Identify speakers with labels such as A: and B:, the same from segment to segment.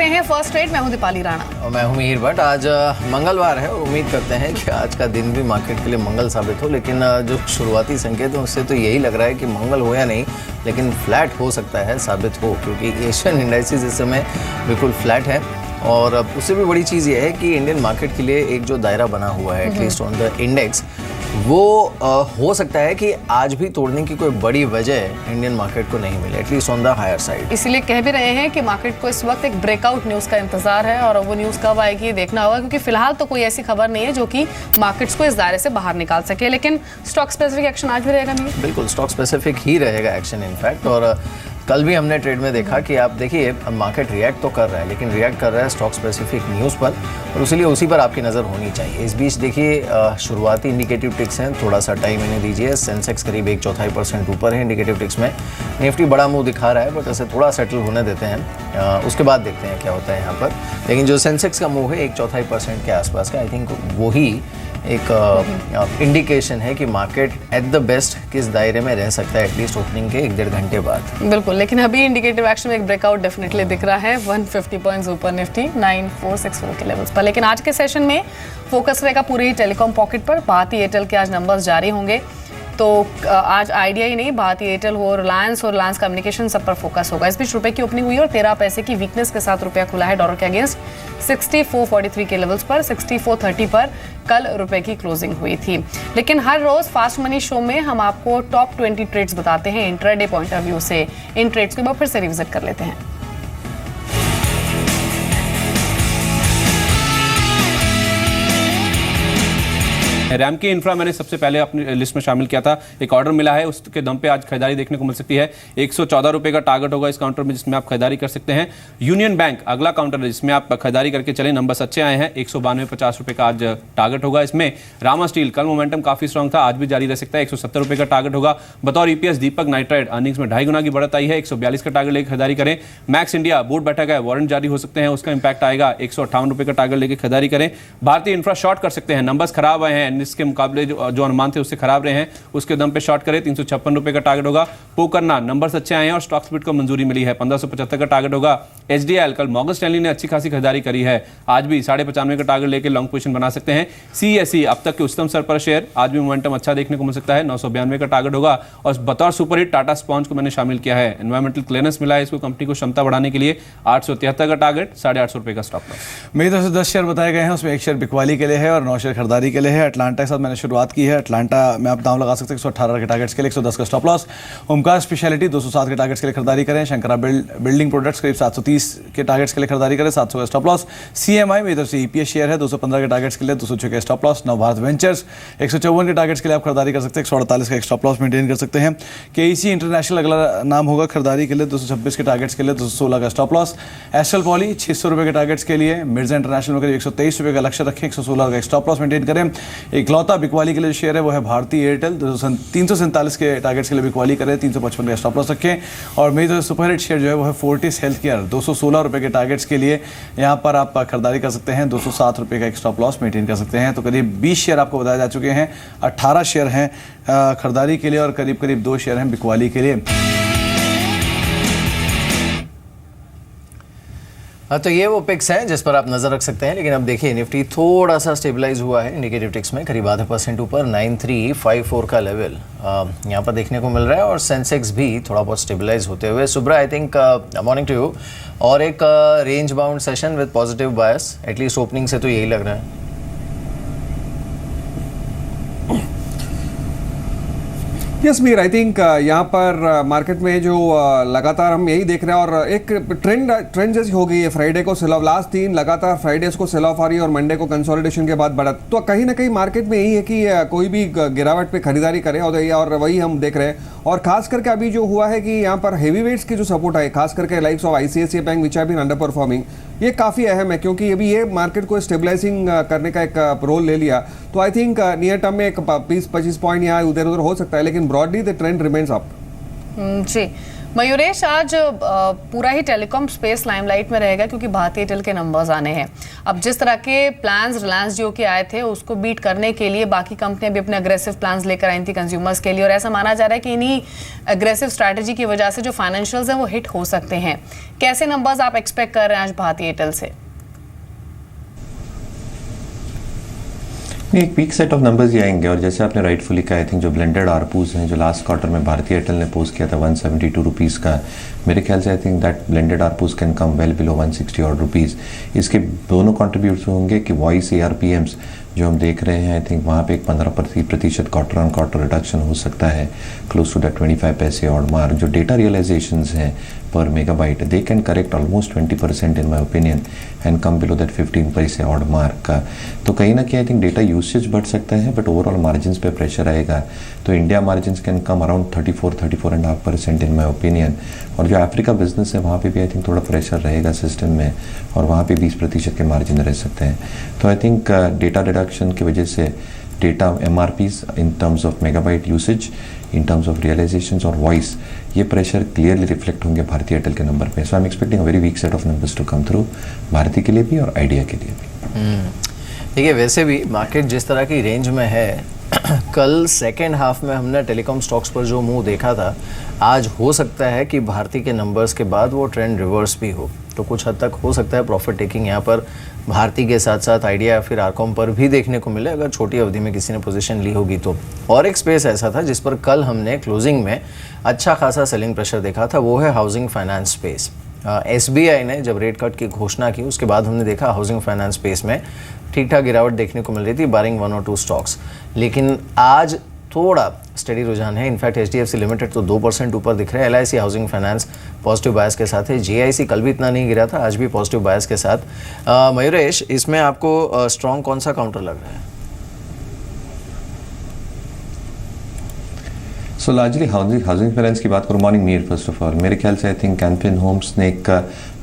A: रहे हैं first trade. मैं हूं दीपाली राणा
B: और मैं हूं मिहिर भट्ट। आज मंगलवार है और उम्मीद करते हैं कि आज का दिन भी मार्केट के लिए मंगल साबित हो, लेकिन जो शुरुआती संकेत है उससे तो यही लग रहा है कि मंगल हो या नहीं, लेकिन फ्लैट हो सकता है साबित हो, क्योंकि एशियन इंडाइसेस इस समय बिल्कुल फ्लैट है। और उससे भी बड़ी चीज़ ये है कि इंडियन मार्केट के लिए एक जो दायरा बना हुआ है एटलीस्ट ऑन द इंडेक्स, वो हो सकता है कि आज भी तोड़ने की कोई बड़ी वजह इंडियन मार्केट को नहीं मिले, at least on the higher side.
A: इसीलिए कह भी रहे हैं कि मार्केट को इस वक्त एक ब्रेकआउट न्यूज़ का इंतजार है और वो न्यूज़ कब आएगी देखना होगा, क्योंकि फिलहाल तो कोई ऐसी खबर नहीं है जो कि मार्केट्स को इस दायरे से बाहर निकाल सके। लेकिन स्टॉक स्पेसिफिक एक्शन आज भी रहेगा नहीं?
B: बिल्कुल स्टॉक स्पेसिफिक ही रहेगा एक्शन इनफैक्ट। और कल भी हमने ट्रेड में देखा कि आप देखिए मार्केट रिएक्ट तो कर रहा है, लेकिन रिएक्ट कर रहा है स्टॉक स्पेसिफिक न्यूज़ पर, और इसीलिए उसी पर आपकी नज़र होनी चाहिए। इस बीच देखिए शुरुआती इंडिकेटिव टिक्स हैं, थोड़ा सा टाइम इन्हें दीजिए। सेंसेक्स करीब 1/4% ऊपर है इंडिकेटिव टिक्स में। निफ्टी बड़ा मुंह दिखा रहा है, बट ऐसे थोड़ा सेटल होने देते हैं, उसके बाद देखते हैं क्या होता है यहाँ पर। लेकिन जो सेंसेक्स का मुंह है 1/4% के आसपास का, आई थिंक वही एक इंडिकेशन है कि मार्केट एट द बेस्ट किस दायरे में रह सकता है एटलीस्ट ओपनिंग के 1-1.5 घंटे बाद।
A: बिल्कुल, लेकिन अभी इंडिकेटिव एक्शन में एक ब्रेकआउट डेफिनेटली दिख रहा है 150 पॉइंट्स ऊपर निफ्टी 9464 के लेवल्स पर। लेकिन आज के सेशन में फोकस रहेगा पूरी टेलीकॉम पॉकेट पर। भारती एयरटेल के आज नंबर्स जारी होंगे, तो आज आइडिया ही नहीं, भारती एयरटेल हो, रिलायंस और रिलायंस कम्युनिकेशन सब पर फोकस होगा। इस बीच रुपए की ओपनिंग हुई और 13 पैसे की वीकनेस के साथ रुपया खुला है डॉलर के अगेंस्ट 64.43 के लेवल्स पर। 64.30 पर कल रुपए की क्लोजिंग हुई थी। लेकिन हर रोज फास्ट मनी शो में हम आपको टॉप 20 ट्रेड्स बताते हैं इंट्राडे पॉइंट ऑफ व्यू से। इन ट्रेड्स को एक बार फिर से रिविजिट कर लेते हैं।
C: रैम की इंफ्रा मैंने सबसे पहले अपनी लिस्ट में शामिल किया था। एक ऑर्डर मिला है, उसके दम पे आज खरीदारी देखने को मिल सकती है। 114 रुपए का टारगेट होगा इस काउंटर में, जिसमें आप खरीदारी कर सकते हैं। यूनियन बैंक अगला काउंटर है जिसमें आप खरीदारी करके चले, नंबर्स अच्छे आए हैं। 192.50 रुपए का आज टारगेट होगा इसमें। रामा स्टील कल मोमेंटम काफी स्ट्रॉन्ग था, आज भी जारी रह सकता है। 170 रुपए का टारगेट होगा। बतौर ईपीएस दीपक नाइट्राइट अर्निंग्स में 2.5 गुना की बढ़त आई है, 142 का टारगेट लेकर खरीदारी करें। मैक्स इंडिया बोर्ड बैठक है, वारंट जारी हो सकते हैं, उसका इंपैक्ट आएगा। 158 रुपए का टारगेट लेकर खरीदारी करें। भारतीय इंफ्रा शॉर्ट कर सकते हैं, नंबर्स खराब आए हैं, इसके मुकाबले जो अनुमान थे उससे खराब रहे हैं, उसके दम पे शॉर्ट करें। 356 रुपए का टारगेट होगा। पोकरना नंबर्स अच्छे आए हैं और स्टॉक स्प्लिट को मंजूरी मिली है, 1575 का टारगेट होगा। एचडीएल कल मॉर्गन स्टैनली ने अच्छी खासी खरीदारी करी है, आज भी 95.5 का टारगेट लेकर लॉन्ग पोजीशन बना सकते हैं। सीएसई अब तक के उच्चतम स्तर पर शेयर, आज भी मोमेंटम अच्छा देखने को मिल सकता है, 992 का टारगेट होगा। और बतौर सुपरहिट टाटा स्पॉन्ज को मैंने शामिल किया है, एनवायरमेंटल क्लियरेंस मिला है इसको कंपनी को क्षमता बढ़ाने के लिए। 873 का टारगेट, 850 रुपए का स्टॉप लॉस।
D: मेरी तरफ से 10 शेयर बताए गए हैं, उसमें 1 शेयर बिकवाली के लिए है और 9 शेयर खरीदारी के लिए है। अटलांटा के साथ मैंने शुरुआत की है। अटलांटा में आप दाम लगा सकते हैं 118 के टारगेट्स के लिए, 110 का स्टॉप लॉस। ओमकार स्पेशलिटी 207 के टारगेट्स के लिए खरीदारी करें। शंकरा बिल्डिंग प्रोडक्ट्स करीब 730 के टारगेट्स के लिए खरीदारी करें, 700 का स्टॉप लॉस। सीएमआई मेरी तरफ से ईपीएस शेयर है, 215 के टारगेट्स के लिए, 206 का स्टॉप लॉस। नवभारत वेंचर्स 154 के टारगेट्स के लिए आप खरीदारी कर सकते हैं, 148 का स्टॉप लॉस मेंटेन कर सकते हैं। केईसी इंटरनेशनल अगला नाम होगा खरीदारी के लिए, 226 के टारगेट्स के लिए, 216 का स्टॉप लॉस। एस्ट्रल पॉली 600 रुपए के टारगेट्स के लिए, मिर्जा इंटरनेशनल में करीब 123 रुपए का लक्ष्य रखें, 116 का स्टॉप लॉस मेंटेन करें। इकलौता बिकवाली के लिए शेयर है वो है भारती एयरटेल, 347 के टारगेट्स के लिए बिकवाली करें, 355 का स्टॉप लॉस रखें। और मेरी तरफ सुपरहिट शेयर जो है वो है फोर्टिस हेल्थ केयर, 216 रुपए के टारगेट्स के लिए यहाँ पर आप खरीदारी कर सकते हैं, 207 रुपए का एक स्टॉप लॉस मेंटेन कर सकते हैं। तो करीब 20 शेयर आपको बताए जा चुके हैं, 18 शेयर हैं खरीदारी के लिए और करीब 2 शेयर हैं बिकवाली के लिए।
B: हाँ, तो ये वो पिक्स हैं जिस पर आप नज़र रख सकते हैं। लेकिन अब देखिए निफ्टी थोड़ा सा स्टेबलाइज हुआ है इंडिकेटिव टिक्स में, करीब 0.5% ऊपर 9354 का लेवल यहाँ पर देखने को मिल रहा है। और सेंसेक्स भी थोड़ा बहुत स्टेबलाइज होते हुए। Subra, I think morning to you. और एक range bound session with positive bias, at least opening से तो यही लग रहा है।
E: यस मीर, आई थिंक यहाँ पर मार्केट में जो लगातार हम यही देख रहे हैं और एक ट्रेंड जैसी हो गई है। फ्राइडे को सेल ऑफ, लास्ट 3 लगातार फ्राइडेज को सेल ऑफ आ रही है और मंडे को कंसोलिडेशन के बाद बढ़त। तो कहीं ना कहीं मार्केट में यही है कि कोई भी गिरावट पे खरीदारी करे और वही हम देख रहे हैं। और खास करके अभी जो हुआ है कि यहाँ पर हेवी वेट्स की जो सपोर्ट है, खास करके likes of ICICI bank which have been underperforming, ये काफ़ी अहम है क्योंकि अभी ये मार्केट को स्टेबलाइजिंग करने का एक रोल ले लिया। तो आई थिंक नियर टर्म में एक 20-25 पॉइंट यहाँ उधर हो सकता है, लेकिन broadly the trend remains up.
A: जी, मयूरेश, आज पूरा ही टेलीकॉम स्पेस लाइमलाइट में रहेगा क्योंकि भारती एयरटेल के नंबर्स आने हैं। अब जिस तरह के प्लान्स रिलायंस जियो के आए थे उसको बीट करने के लिए बाकी कंपनियां भी अपने अग्रेसिव प्लान्स लेकर आई थी कंज्यूमर्स के लिए, और ऐसा माना जा रहा है कि इन्हीं अग्रेसिव स्ट्रैटेजी की वजह से जो फाइनेंशियल्स हैं वो हिट हो सकते हैं। कैसे नंबर्स आप एक्सपेक्ट कर रहे हैं आज भारती एयरटेल से?
F: एक वीक सेट ऑफ नंबर्स ही आएंगे, और जैसे आपने राइटफुली कहा, आई थिंक जो ब्लेंडेड आरपूज हैं जो लास्ट क्वार्टर में भारती एयरटेल ने पोस्ट किया था 172 रुपीज़ का, मेरे ख्याल से I think that blended ARPUs can come well below 160 और रुपीज़। इसके दोनों कंट्रीब्यूट्स होंगे कि वॉइस ARPMs जो हम देख रहे हैं, आई थिंक वहाँ पे एक 15% क्वार्टर ऑन क्वार्टर रिडक्शन हो सकता है, क्लोज टू दैट 25 पैसे और मार्क। जो डेटा रियलाइजेशंस हैं पर megabyte, they can correct almost 20% in my opinion and come below that 15 पैसे और मार्क का। तो कहीं ना कहीं आई थिंक डेटा यूसेज बढ़ सकता है, बट ओवरऑल मार्जिन पे प्रेशर आएगा। तो India margin can come around 34-34.5% in my opinion. और जो अफ्रीका बिजनेस है वहाँ पे भी आई थिंक थोड़ा प्रेशर रहेगा सिस्टम में, और वहाँ पे 20% के मार्जिन रह सकते हैं। तो आई थिंक डेटा रिडक्शन की वजह से data MRPs in terms of megabyte usage, in terms of realisations और वॉइस, ये प्रेशर क्लियरली रिफ्लेक्ट होंगे भारती एयरटेल के नंबर पे। So I am expecting a very weak set of numbers to come through, Bharti के लिए भी और आइडिया के लिए भी।
B: देखिए, वैसे भी मार्केट जिस तरह की रेंज में है, कल सेकेंड हाफ में हमने टेलीकॉम स्टॉक्स पर जो मूव देखा था, आज हो सकता है कि भारती के नंबर्स के बाद वो ट्रेंड रिवर्स भी हो। तो कुछ हद तक हो सकता है प्रॉफिट टेकिंग यहाँ पर भारती के साथ साथ आइडिया या फिर आरकॉम पर भी देखने को मिले, अगर छोटी अवधि में किसी ने पोजीशन ली होगी तो। और एक स्पेस ऐसा था जिस पर कल हमने क्लोजिंग में अच्छा खासा सेलिंग प्रेशर देखा था, वो है हाउसिंग फाइनेंस स्पेस। SBI ने जब रेट कट की घोषणा की उसके बाद हमने देखा हाउसिंग फाइनेंस स्पेस में ठीक ठाक गिरावट देखने को मिल रही थी, बारिंग 1 और 2 स्टॉक्स। लेकिन आज थोड़ा स्टडी रुझान है। इनफैक्ट HDFC लिमिटेड तो 2% ऊपर दिख रहा है, LIC हाउसिंग फाइनेंस पॉजिटिव बायस के साथ है, GIC कल भी इतना नहीं गिरा था, आज भी पॉजिटिव बायस के साथ। मयूरेश, इसमें आपको स्ट्रॉन्ग कौन सा काउंटर लग रहा है?
F: सो लार्जली हाउसिंग फाइनेंस की बात करूँ, morning Mir first of all मेरे ख्याल से I think Can Fin Homes ने एक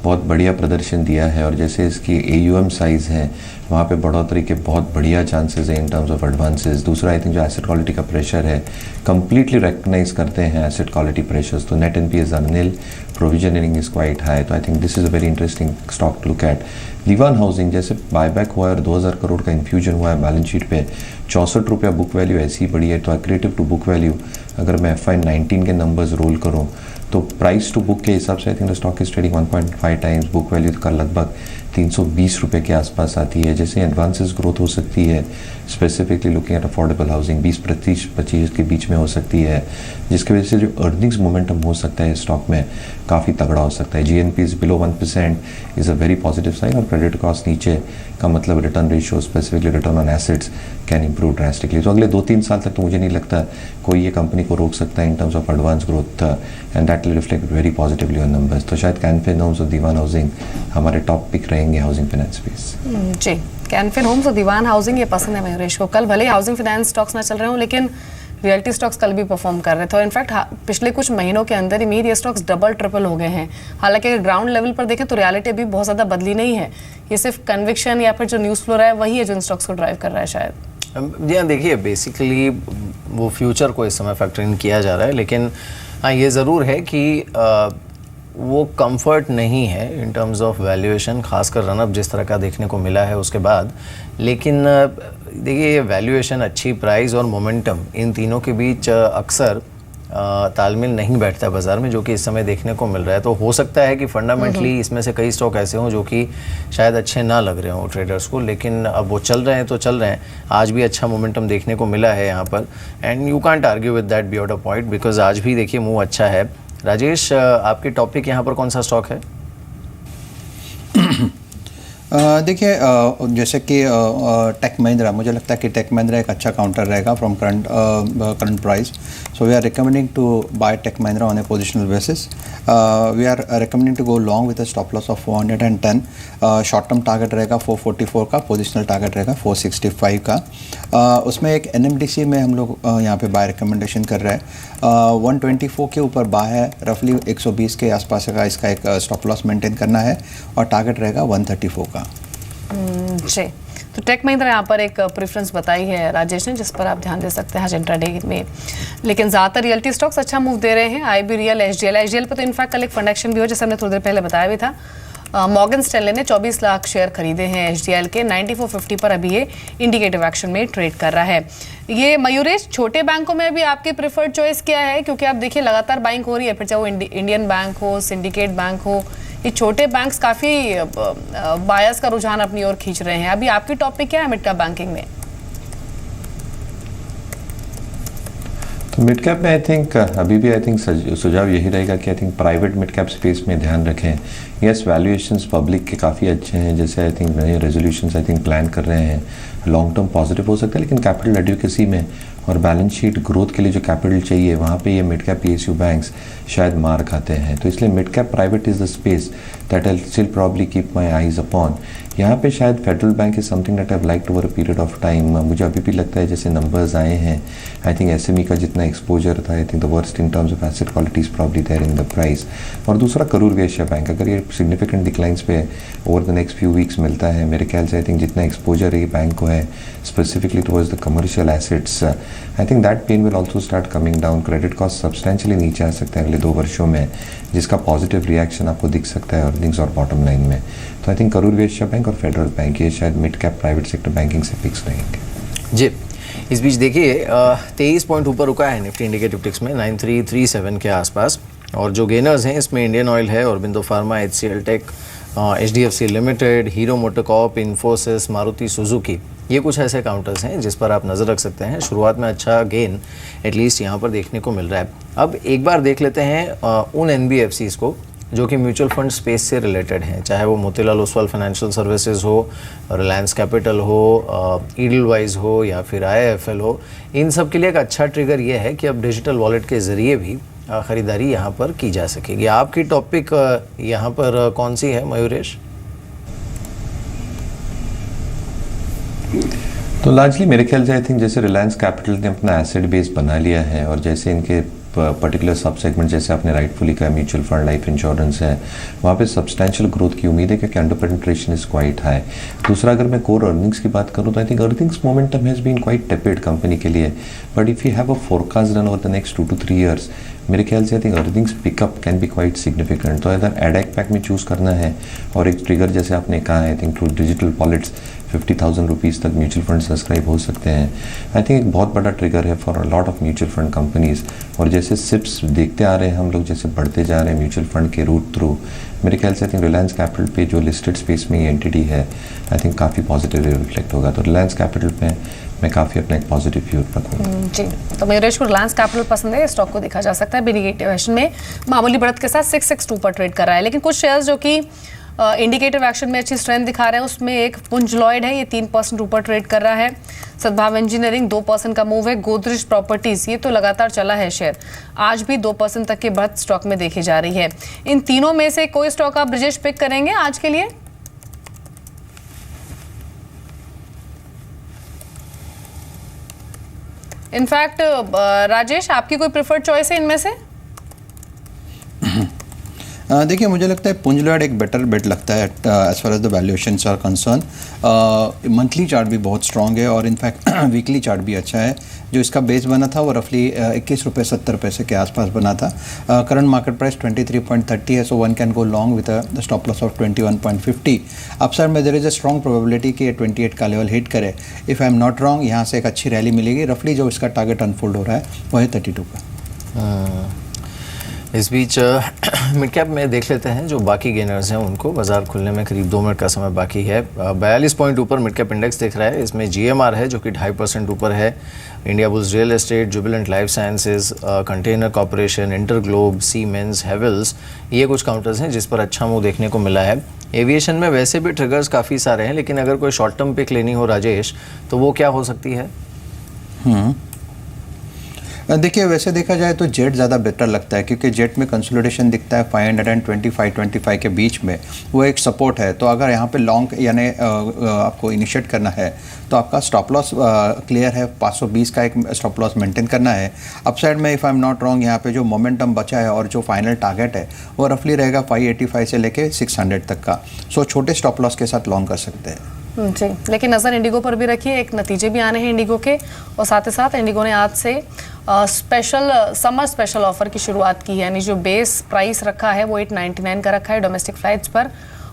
F: बहुत बढ़िया प्रदर्शन दिया है, और जैसे इसकी AUM साइज़ है वहाँ पे बढ़ोतरी के बहुत बढ़िया चांसेस है इन टर्म्स ऑफ एडवांसेस। दूसरा, आई थिंक जो एसेट क्वालिटी का प्रेशर है, कंप्लीटली रिकग्नाइज करते हैं एसेट क्वालिटी प्रेशर्स। तो net NPAs are nil, provisioning is quite high. तो I think this is a very interesting stock to look at. Dewan housing जैसे buyback हुआ है और 2000 करोड़ का इन्फ्यूजन हुआ है बैलेंस शीट पे, 64 रुपया बुक वैल्यू ऐसी ही बढ़ी है। तो एक्रेटिव टू बुक वैल्यू अगर मैं FY19 के नंबर्स रोल करूँ तो प्राइस टू बुक के हिसाब से I think the stock is trading 1.5 times, book value का लगभग 320 रुपये के आसपास आती है। जैसे एडवांसेस ग्रोथ हो सकती है, specifically looking at affordable housing 20-25 के बीच में हो सकती है, जिसकी वजह से जो अर्निंग्स मोमेंटम हो सकता है स्टॉक में काफ़ी तगड़ा हो सकता है। GNPs below 1% is a very positive sign, और क्रेडिट कॉस्ट नीचे का मतलब return ratio, specifically return on assets can improve drastically. तो अगले 2-3 साल तक तो मुझे नहीं लगता कोई ये कंपनी को रोक सकता है in terms of advance growth, and that will reflect very positively on numbers. तो शायद कैन फिन होम्स और दीवान हाउसिंग हमारे टॉप पिक रहेंगे हाउसिंग फाइनेंस स्पेस।
A: जी, कैन फिन होम्स और दीवान हाउसिंग ये पसंद है मयूरेश को। कल भले ही हाउसिंग फाइनेंस स्टॉक्स ना चल रहे हो, लेकिन रियल्टी स्टॉक्स कल भी परफॉर्म कर रहे थे, और इनफैक्ट पिछले कुछ महीनों के अंदर ही मीर ये स्टॉक्स डबल ट्रिपल हो गए हैं। हालांकि अगर ग्राउंड लेवल पर देखें तो रियलिटी भी बहुत ज़्यादा बदली नहीं है, ये सिर्फ कन्विक्शन या फिर जो न्यूज़ फ्लो रहा है वही है जो इन स्टॉक्स को ड्राइव कर रहा है शायद।
B: जी हाँ, देखिए बेसिकली वो फ्यूचर को इस समय फैक्टर इन किया जा रहा है, लेकिन हाँ ये ज़रूर है कि वो कंफर्ट नहीं है इन टर्म्स ऑफ वैल्यूएशन, खासकर रनअप जिस तरह का देखने को मिला है उसके बाद। लेकिन देखिए, ये वैल्यूएशन, अच्छी प्राइस और मोमेंटम, इन तीनों के बीच अक्सर तालमेल नहीं बैठता बाज़ार में, जो कि इस समय देखने को मिल रहा है। तो हो सकता है कि फंडामेंटली इसमें से कई स्टॉक ऐसे हों जो कि शायद अच्छे ना लग रहे हों ट्रेडर्स को, लेकिन अब वो चल रहे हैं तो चल रहे हैं। आज भी अच्छा मोमेंटम देखने को मिला है यहाँ पर, and you can't argue with that beyond a point, because आज भी देखिए मूव अच्छा है। राजेश, आपके टॉपिक यहाँ पर कौन सा स्टॉक है?
G: देखिए, जैसे कि टेक महिंद्रा, मुझे लगता है कि टेक महिंद्रा एक अच्छा काउंटर रहेगा from current price. So we are recommending to buy Tech Mahindra on a positional basis. We are recommending to go long with a stop loss of 410। Short term target रहेगा 444 का, positional target रहेगा 465 का। उसमें एक NMDC में हम लोग यहाँ पे बाय रिकमेंडेशन कर रहे हैं। 124 के ऊपर बाय है, रफली 120 के आसपास का इसका एक स्टॉप लॉस मेंटेन करना है, और टारगेट रहेगा 134 का।
A: जी, तो टेक महिंद्रा यहाँ पर एक प्रेफरेंस बताई है राजेश ने, जिस पर आप ध्यान दे सकते हैं आज इंट्राडे में। लेकिन ज़्यादातर रियल्टी स्टॉक्स अच्छा मूव दे रहे हैं, IB रियल, HDL पर तो इनफैक्ट कल एक फंड एक्शन भी हो, जैसे हमने थोड़ी देर पहले बताया भी था। मॉर्गन स्टैनले ने 24 लाख शेयर खरीदे हैं HDL के, 94.50 पर अभी ये इंडिकेटिव एक्शन में ट्रेड कर रहा है। ये मयूरेश, छोटे बैंकों में अभी आपकी प्रेफर्ड चॉइस क्या है? क्योंकि आप देखिए लगातार बाइंग हो रही है, फिर चाहे वो इंडियन बैंक हो, सिंडिकेट बैंक हो, ये छोटे बैंक्स काफ़ी बायस का रुझान अपनी ओर खींच रहे हैं। अभी आपकी टॉपिक क्या है मिड कैप बैंकिंग में?
F: तो मिड कैप में आई थिंक अभी भी आई थिंक सुझाव यही रहेगा कि I think private mid cap space में ध्यान रखें। यस, वैल्यूएशंस पब्लिक के काफ़ी अच्छे हैं, जैसे आई थिंक नए रेजोल्यूशंस आई थिंक प्लान कर रहे हैं, लॉन्ग टर्म पॉजिटिव हो सकता है, लेकिन कैपिटल एडुकेसी में और बैलेंस शीट ग्रोथ के लिए जो कैपिटल चाहिए वहाँ पे ये मिड कैप PSU बैंक्स शायद मार खाते हैं। तो इसलिए mid cap private is the space that I still probably keep my eyes upon. यहाँ पे शायद federal bank is something that I like over a period of time. मुझे अभी भी लगता है जैसे नंबर्स आए हैं, आई थिंक SME का जितना एक्सपोजर था, I think the worst in terms of asset quality is probably there in the price. और दूसरा करूर वैश्य बैंक, अगर ये सिग्निफिकेंट डिक्लाइंस पे over the next few weeks मिलता है, मेरे ख्याल से आई थिंक जितना एक्सपोजर ये बैंक को है specifically towards the commercial assets, I think that pain will also start coming down. Credit cost substantially नीचे आ सकते हैं अगले 2 वर्षों में, जिसका पॉजिटिव रिएक्शन आपको दिख सकता है अर्निंग्स और बॉटम लाइन में। तो I think Karur Vysya bank और फेडरल बैंक ये शायद mid cap private sector banking से फिक्स रहेंगे।
B: जी, इस बीच देखिए 23 पॉइंट ऊपर रुका है निफ्टी इंडिकेटिव टिक्स में 9337 के आसपास। और जो गेनर्स हैं इसमें इंडियन ऑयल है, Aurobindo pharma, HCL Tech, HDFC Limited, Hero MotoCorp, Infosys, Maruti Suzuki, ये कुछ ऐसे काउंटर्स हैं जिस पर आप नज़र रख सकते हैं। शुरुआत में अच्छा गेन एटलीस्ट यहाँ पर देखने को मिल रहा है। अब एक बार देख लेते हैं उन NBFCs को जो कि म्यूचुअल फंड स्पेस से रिलेटेड हैं, चाहे वो मोतीलाल ओसवाल फाइनेंशियल सर्विसेज हो, रिलायंस कैपिटल हो, ईडलवाइज हो या फिर IIFL हो। इन सब के लिए एक अच्छा ट्रिगर ये है कि अब डिजिटल वॉलेट के ज़रिए भी ख़रीदारी यहाँ पर की जा सकेगी। आपकी टॉपिक यहाँ पर कौन सी है मयूरेश?
F: तो लार्जली मेरे ख्याल से आई थिंक जैसे रिलायंस कैपिटल ने अपना एसेट बेस बना लिया है और जैसे इनके पर्टिकुलर सब सेगमेंट जैसे आपने राइटफुली कहा म्यूचुअल फंड, लाइफ इंश्योरेंस है, वहाँ पे सब्सटेंशियल ग्रोथ की उम्मीद है क्योंकि under penetration is quite high. दूसरा अगर मैं कोर अर्निंग्स की बात करूँ तो I think earnings momentum has been quite tepid company के लिए, but if you have a forecast run over the next 2 to 3 years, मेरे ख्याल से I think earnings pickup can be quite significant. तो अगर एडैक पैक में चूज़ करना है और एक ट्रिगर जैसे आपने कहा I think through digital wallets 50,000 rupees तक म्यूचुअल फंड सब्सक्राइब हो सकते हैं। आई थिंक एक बहुत बड़ा ट्रिगर है for a lot of mutual fund companies. और जैसे सिप्स देखते आ रहे हैं हम लोग, जैसे बढ़ते जा रहे हैं म्यूचुअल फंड के रूट थ्रू, मेरे ख्याल से आई थिंक रिलायंस कैपिटल पे जो लिस्टेड स्पेस में ये एंटिटी है आई थिंक काफ़ी पॉजिटिव रिफ्लेक्ट होगा। तो रिलायंस कैपिटल पे मैं काफ़ी अपना एक पॉजिटिव व्यू रखूँगा।
A: जी, तो मयूरेश को रिलायंस कैपिटल पसंद है, स्टॉक को देखा जा सकता है इंडिकेटिव एक्शन में मामूली बढ़त के साथ 662 पर ट्रेड कर रहा है। लेकिन कुछ शेयर्स जो कि इंडिकेटिव एक्शन में अच्छी स्ट्रेंथ दिखा रहे हैं, उसमें एक पुंज लॉयड है, ये 3% ऊपर ट्रेड कर रहा है। सद्भाव इंजीनियरिंग 2% का मूव है। गोदरेज प्रॉपर्टीज ये तो लगातार चला है शेयर, आज भी 2% तक की बढ़त स्टॉक में देखी जा रही है। इन तीनों में से कोई स्टॉक आप ब्रिजेश पिक करेंगे आज के लिए? इनफैक्ट राजेश, आपकी कोई प्रेफर्ड चॉइस है इनमें से?
G: देखिए, मुझे लगता है पुंज लॉयड एक बेटर बेट लगता है as far as the valuations are concern. Monthly chart भी बहुत स्ट्रॉन्ग है और इनफैक्ट वीकली चार्ट भी अच्छा है। जो इसका बेस बना था वो रफली 21 रुपये 70 पैसे के आसपास बना था। करंट मार्केट प्राइस 23.30 है, so one can go long with the stop loss of 21.50। Upside में there is a strong probability कि ये 28 का लेवल हिट करे। If I am not wrong, यहाँ से एक अच्छी रैली मिलेगी। रफली जो इसका टारगेट अनफोल्ड हो रहा है वो है 32 का।
B: इस बीच मिड कैप में देख लेते हैं जो बाकी गेनर्स हैं उनको। बाजार खुलने में करीब 2 मिनट का समय बाकी है। 42 पॉइंट ऊपर मिड कैप इंडेक्स दिख रहा है। इसमें GMR है जो कि 2.5% ऊपर है। India bulls real estate, Jubilant life sciences, container corporation, InterGlobe, siemens, Havells, ये कुछ काउंटर्स हैं जिस पर अच्छा मूव देखने को मिला है। एविएशन में वैसे भी ट्रिगर्स काफ़ी सारे हैं, लेकिन अगर कोई शॉर्ट टर्म पिक लेनी हो राजेश, तो वो क्या हो सकती है?
G: देखिए, वैसे देखा जाए तो जेट ज़्यादा बेटर लगता है क्योंकि जेट में कंसोलिडेशन दिखता है 525 के बीच में, वो एक सपोर्ट है। तो अगर यहाँ पे लॉन्ग यानी आपको इनिशिएट करना है तो आपका स्टॉप लॉस क्लियर है, 520 का एक स्टॉप लॉस मेंटेन करना है। अपसाइड में if I am not wrong, यहाँ पे जो मोमेंटम बचा है और जो फाइनल टारगेट है वो रफली रहेगा 585 से लेके 600 तक का। सो छोटे स्टॉप लॉस के साथ लॉन्ग कर सकते हैं।
A: जी, लेकिन नज़र इंडिगो पर भी रखिए, एक नतीजे भी आने हैं इंडिगो के, और साथ ही साथ इंडिगो ने आज से समर स्पेशल ऑफर की शुरुआत की है, यानी जो बेस प्राइस रखा है वो 899 का रखा है डोमेस्टिक फ्लाइट्स पर,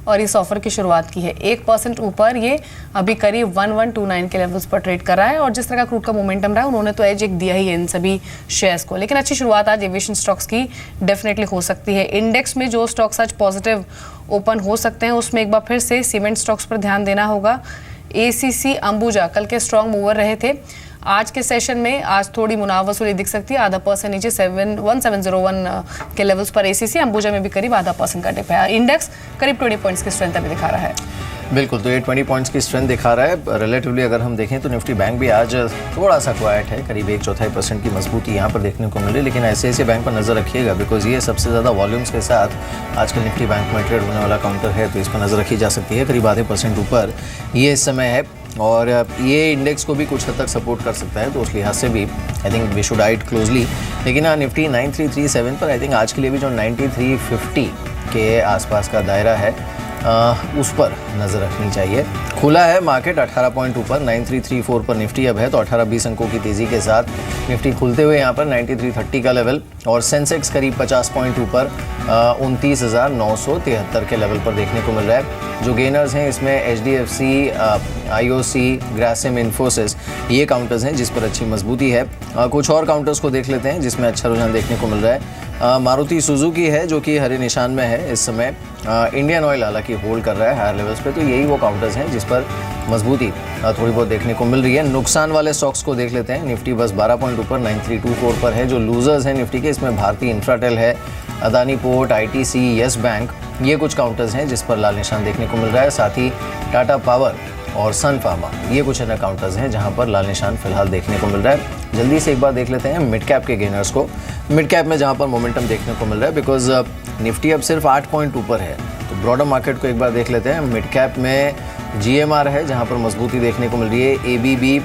A: और इस ऑफर की शुरुआत की है 1% ऊपर। ये अभी करीब 1129 के लेवल्स पर ट्रेड कर रहा है, और जिस तरह का क्रूड का मोमेंटम रहा है उन्होंने तो एज एक दिया ही है इन सभी शेयर्स को। लेकिन अच्छी शुरुआत आज एविएशन स्टॉक्स की डेफिनेटली हो सकती है। इंडेक्स में जो स्टॉक्स आज पॉजिटिव ओपन हो सकते हैं उसमें एक बार फिर से सीमेंट स्टॉक्स पर ध्यान देना होगा। एसीसी अंबुजा कल के स्ट्रॉन्ग मूवर रहे थे, आज के सेशन में आज थोड़ी मुनाफ वसूली दिख सकती है, ½ नीचे 1701 के लेवल्स पर एसीसी अंबुजा में भी करीब ½ का डिप है। इंडेक्स करीब 20 पॉइंट्स की स्ट्रेंथ अभी दिखा रहा है।
B: बिल्कुल, तो ये 20 पॉइंट्स की स्ट्रेंथ दिखा रहा है। रिलेटिवली अगर हम देखें तो निफ्टी बैंक भी आज थोड़ा सा क्वाइट है, करीब 1/4% की मजबूती यहाँ पर देखने को मिली। लेकिन ऐसे बैंक पर नज़र रखिएगा, बिकॉज ये सबसे ज़्यादा वॉल्यूम्स के साथ आजकल निफ्टी बैंक में ट्रेड होने वाला काउंटर है, तो इस पर नज़र रखी जा सकती है। करीब ½ ऊपर ये इस समय है, और ये इंडेक्स को भी कुछ हद तक सपोर्ट कर सकता है, तो उस लिहाज से भी I think we should eye it closely. लेकिन हाँ, निफ्टी 9337 पर आई थिंक आज के लिए भी जो 9350 के आसपास का दायरा है उस पर नज़र रखनी चाहिए। खुला है मार्केट 18 पॉइंट ऊपर, 9334 पर निफ्टी अब है, तो 18-20 अंकों की तेज़ी के साथ निफ्टी खुलते हुए यहाँ पर 9330 का लेवल, और सेंसेक्स करीब 50 पॉइंट ऊपर 29,973 के लेवल पर देखने को मिल रहा है। जो गेनर्स हैं इसमें HDFC, IOC, ग्रासिम, इन्फोसिस, ये काउंटर्स हैं जिस पर अच्छी मजबूती है। कुछ और काउंटर्स को देख लेते हैं जिसमें अच्छा रुझान देखने को मिल रहा है। मारुति सुजुकी है जो कि हरे निशान में है इस समय। इंडियन ऑयल हालांकि होल्ड कर रहा है हायर लेवल्स पे, तो यही वो काउंटर्स हैं जिस पर मजबूती थोड़ी बहुत देखने को मिल रही है। नुकसान वाले स्टॉक्स को देख लेते हैं। निफ्टी बस 12 पॉइंट ऊपर 9324 पर है। जो लूजर्स हैं निफ्टी के, इसमें भारतीय इंफ्राटेल है, Adani port, ITC, yes bank, ये कुछ काउंटर्स हैं जिस पर लाल निशान देखने को मिल रहा है। साथ ही टाटा पावर और सन फार्मा, ये कुछ अन्य काउंटर्स हैं जहां पर लाल निशान फिलहाल देखने को मिल रहा है। जल्दी से एक बार देख लेते हैं मिड कैप के गेनर्स को। मिड कैप में जहां पर मोमेंटम देखने को मिल रहा है, बिकॉज निफ्टी अब सिर्फ 8 पॉइंट ऊपर है, तो ब्रॉडर मार्केट को एक बार देख लेते हैं। मिड कैप में GMR है जहां पर मजबूती देखने को मिल रही है, ABB,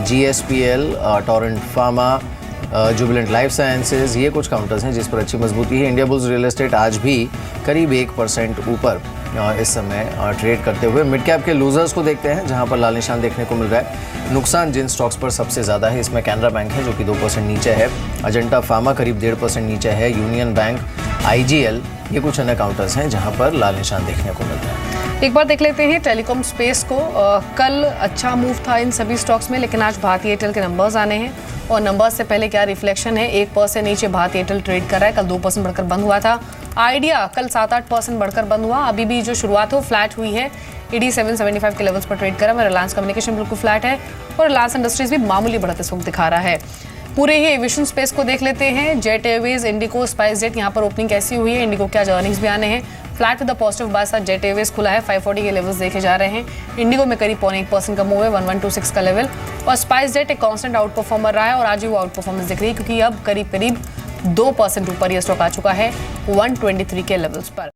B: GSPL, Torrent pharma, Jubilant life sciences, ये कुछ काउंटर्स हैं जिस पर अच्छी मजबूती है। इंडिया बुल्स रियल एस्टेट आज भी करीब 1% ऊपर इस समय ट्रेड करते हुए। मिड कैप के लूजर्स को देखते हैं जहां पर लाल निशान देखने को मिल रहा है। नुकसान जिन स्टॉक्स पर सबसे ज़्यादा है इसमें कैनरा बैंक है जो कि 2% नीचे है, अजंता फार्मा करीब 1.5% नीचे है, यूनियन बैंक, IGL, ये कुछ अन्य काउंटर्स हैं जहां पर लाल निशान देखने को मिल रहा है।
A: एक बार देख लेते हैं टेलीकॉम स्पेस को। कल अच्छा मूव था इन सभी स्टॉक्स में, लेकिन आज भारती एयरटेल के नंबर्स आने हैं, और नंबर्स से पहले क्या रिफ्लेक्शन है। 1% नीचे भारती एयरटेल ट्रेड कर रहा है, कल 2% बढ़कर बंद हुआ था। आइडिया कल 7-8% बढ़कर बंद हुआ, अभी भी जो शुरुआत है वो फ्लैट हुई है, 8775 के लेवल्स पर ट्रेड कर रहा है। रिलायंस कम्युनिकेशन बिल्कुल फ्लैट है, और रिलायंस इंडस्ट्रीज भी मामूली बढ़त इस वक्त दिखा रहा है। पूरे ही एविएशन स्पेस को देख लेते हैं। Jet Airways, Indigo, spice jet, यहाँ पर ओपनिंग कैसी हुई है। इंडिगो के आज अर्निंग्स भी आने हैं। Flat with the positive buy साथ जेट एयरवेज खुला है, 540 के लेवल्स देखे जा रहे हैं। इंडिगो में करीब 0.1% का मूव है, 1126 का लेवल, और स्पाइस जेट एक कांस्टेंट आउट परफॉर्मर रहा है, और आज भी वो आउट परफॉर्मेंस दिख रही है क्योंकि अब करीब 2% ऊपर ये स्टॉक आ चुका है 123 के लेवल्स पर।